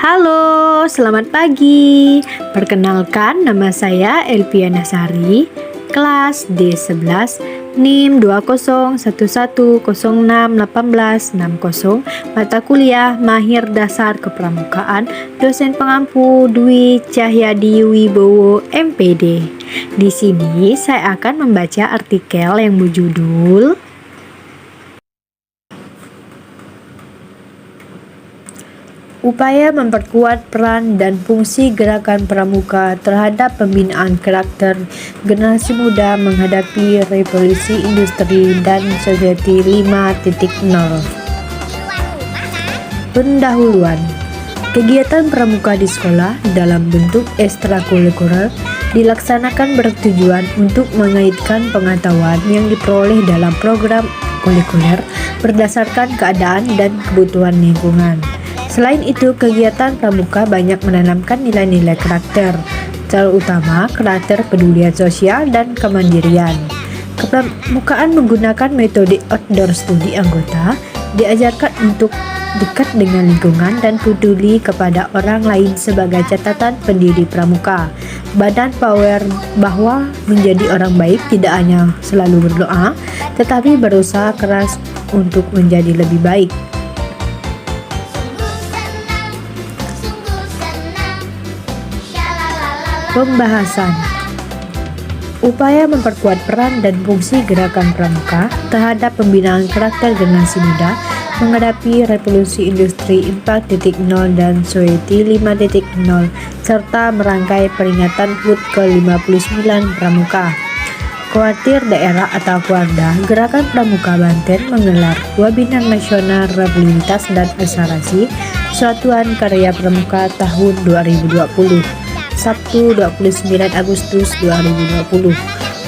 Halo, selamat pagi. Perkenalkan, nama saya Elviana Sari, kelas D11, NIM 2011061860, mata kuliah Mahir Dasar Kepramukaan, dosen pengampu Dwi Cahyadi Wibowo, MPD. Di sini saya akan membaca artikel yang berjudul Upaya memperkuat peran dan fungsi gerakan pramuka terhadap pembinaan karakter generasi muda menghadapi revolusi industri dan society 5.0. Pendahuluan. Kegiatan pramuka di sekolah dalam bentuk ekstrakurikuler dilaksanakan bertujuan untuk mengaitkan pengetahuan yang diperoleh dalam program kurikuler berdasarkan keadaan dan kebutuhan lingkungan. Selain itu, kegiatan pramuka banyak menanamkan nilai-nilai karakter, terutama karakter pedulian sosial dan kemandirian. Kepramukaan menggunakan metode outdoor study anggota, diajarkan untuk dekat dengan lingkungan dan peduli kepada orang lain sebagai catatan pendiri pramuka. Badan power bahwa menjadi orang baik tidak hanya selalu berdoa, tetapi berusaha keras untuk menjadi lebih baik. Pembahasan. Upaya memperkuat peran dan fungsi gerakan pramuka terhadap pembinaan karakter generasi muda menghadapi revolusi industri 4.0 dan society 5.0 serta merangkai peringatan HUT ke-59 pramuka. Kuartir daerah atau Kuarda, Gerakan Pramuka Banten menggelar webinar nasional rehabilitas dan restorasi Satuan Karya Pramuka tahun 2020. Sabtu 29 Agustus 2020.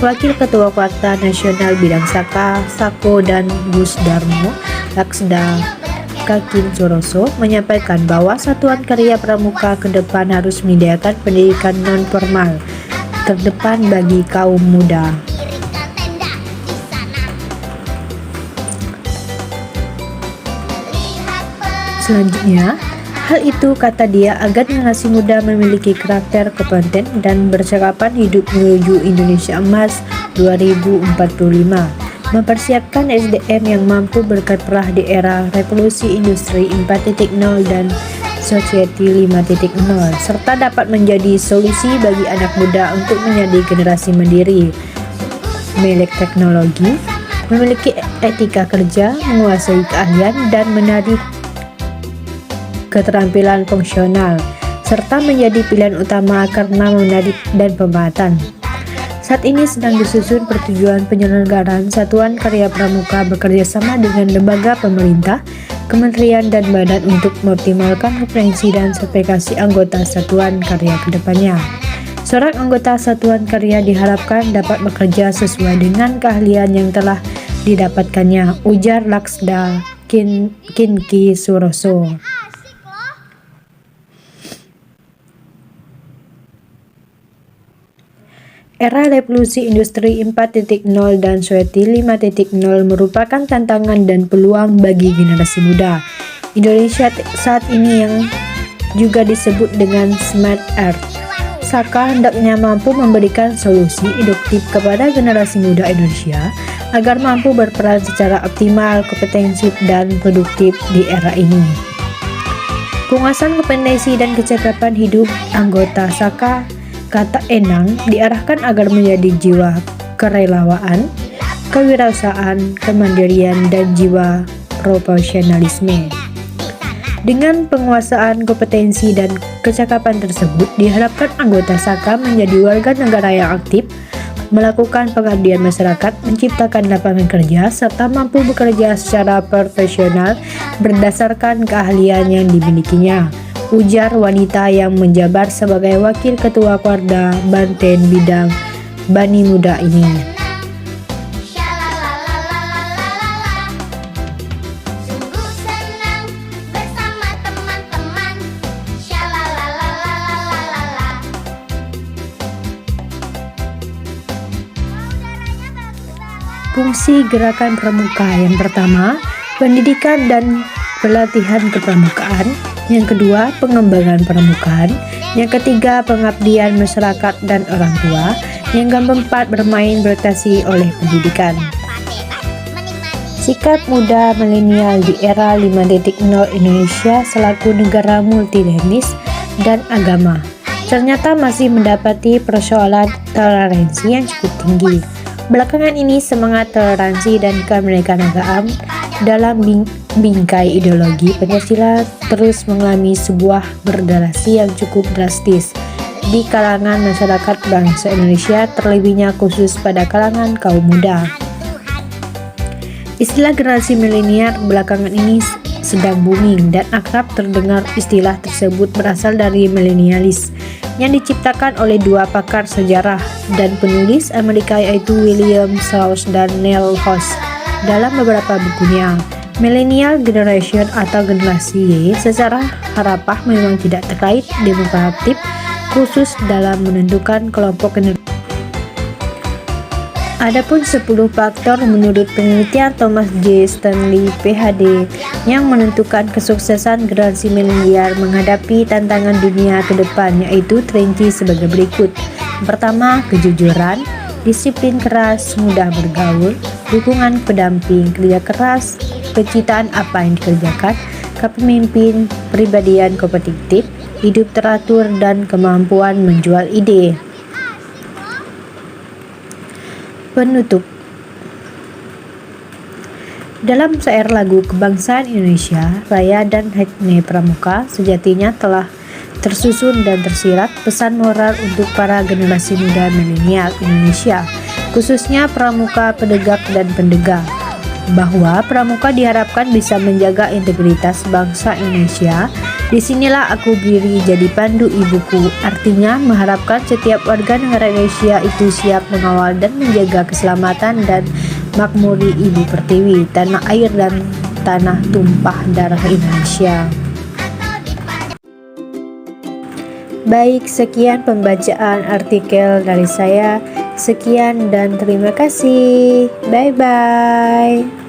Wakil Ketua Kuarta Nasional Bidang Sako dan Gus Darmo Laksda Kakin Soroso menyampaikan bahwa Satuan Karya Pramuka ke depan harus menyediakan pendidikan non-formal terdepan bagi kaum muda. Selanjutnya, hal itu, kata dia, agar generasi muda memiliki karakter kompeten dan bercakapan hidup menuju Indonesia Emas 2045, mempersiapkan SDM yang mampu berkiprah di era revolusi industri 4.0 dan society 5.0, serta dapat menjadi solusi bagi anak muda untuk menjadi generasi mandiri, melek teknologi, memiliki etika kerja, menguasai keahlian, dan menarik keterampilan fungsional, serta menjadi pilihan utama karena menarik dan pematan. Saat ini sedang disusun pertujuan penyelenggaraan Satuan Karya Pramuka bekerjasama dengan lembaga pemerintah, kementerian, dan badan untuk mengoptimalkan kompetensi dan sertifikasi anggota Satuan Karya ke depannya. Seorang anggota Satuan Karya diharapkan dapat bekerja sesuai dengan keahlian yang telah didapatkannya, ujar Laksda Kinki Suroso. Era revolusi industri 4.0 dan society 5.0 merupakan tantangan dan peluang bagi generasi muda Indonesia saat ini yang juga disebut dengan Smart Earth. Saka hendaknya mampu memberikan solusi induktif kepada generasi muda Indonesia agar mampu berperan secara optimal, kompetensif, dan produktif di era ini. Penguasaan kompetensi dan kecakapan hidup anggota Saka, kata Enang, diarahkan agar menjadi jiwa kerelawaan, kewirausahaan, kemandirian, dan jiwa profesionalisme. Dengan penguasaan kompetensi dan kecakapan tersebut, diharapkan anggota Saka menjadi warga negara yang aktif, melakukan pengabdian masyarakat, menciptakan lapangan kerja, serta mampu bekerja secara profesional berdasarkan keahlian yang dimilikinya, ujar wanita yang menjabat sebagai Wakil Ketua Kuarda Banten Bidang Bani Muda ini. Fungsi gerakan pramuka yang pertama, pendidikan dan pelatihan kepramukaan. Yang kedua, pengembangan permukaan. Yang ketiga, pengabdian masyarakat dan orang tua. Yang keempat, bermain beradaptasi oleh pendidikan. Sikap muda milenial di era 5.0 Indonesia selaku negara multietnis dan agama ternyata masih mendapati persoalan toleransi yang cukup tinggi. Belakangan ini semangat toleransi dan keanekaragaman dalam bingkai ideologi Pancasila terus mengalami sebuah berdalasi yang cukup drastis di kalangan masyarakat bangsa Indonesia, terlebihnya khusus pada kalangan kaum muda. Istilah generasi milenial belakangan ini sedang booming dan akrab terdengar. Istilah tersebut berasal dari milenialis yang diciptakan oleh dua pakar sejarah dan penulis Amerika yaitu William Strauss dan Neil Hoss dalam beberapa bukunya. Millennial Generation atau generasi Y secara harapah memang tidak terkait demokratif khusus dalam menentukan kelompok generasi. Adapun 10 faktor menurut penelitian Thomas J. Stanley PhD yang menentukan kesuksesan generasi milenial menghadapi tantangan dunia ke depan, yaitu terinci sebagai berikut. Pertama, kejujuran, disiplin keras, mudah bergaul, dukungan pendamping, kerja keras, kecintaan apa yang dikerjakan, kepemimpinan, pribadian kompetitif, hidup teratur, dan kemampuan menjual ide. Penutup. Dalam syair lagu kebangsaan Indonesia Raya dan Hikmah Pramuka sejatinya telah tersusun dan tersirat pesan moral untuk para generasi muda milenial Indonesia, khususnya pramuka, pedegak, dan pendegak, bahwa pramuka diharapkan bisa menjaga integritas bangsa Indonesia. Disinilah aku berdiri jadi pandu ibuku, artinya mengharapkan setiap warga negara Indonesia itu siap mengawal dan menjaga keselamatan dan makmuri ibu pertiwi, tanah air dan tanah tumpah darah Indonesia. Baik, sekian pembacaan artikel dari saya. Sekian dan terima kasih. Bye-bye.